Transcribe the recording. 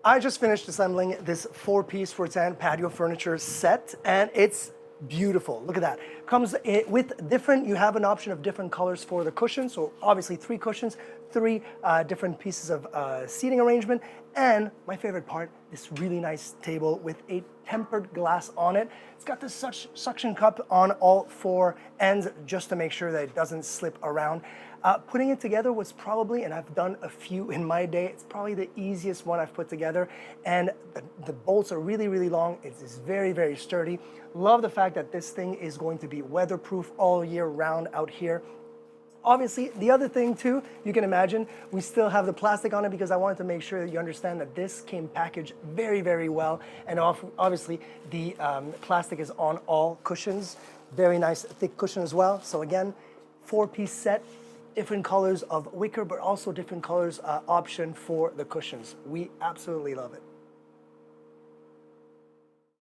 I just finished assembling this 4-piece Rattan patio furniture set, and it's beautiful. Look at that. Comes with different, you have an option of different colors for the cushions. So obviously 3 cushions, 3 different pieces of seating arrangement. And my favorite part, this really nice table with a tempered glass on it. It's got this suction cup on all 4 ends just to make sure that it doesn't slip around. Putting it together was probably, and I've done a few in my day, it's probably the easiest one I've put together. And the bolts are really, really long. It's very, very sturdy. Love the fact that this thing is going to be weatherproof all year round out here. Obviously, the other thing too, you can imagine, we still have the plastic on it because I wanted to make sure that you understand that this came packaged very, very well. And obviously, the plastic is on all cushions. Very nice, thick cushion as well. So again, 4-piece set, different colors of wicker, but also different colors option for the cushions. We absolutely love it.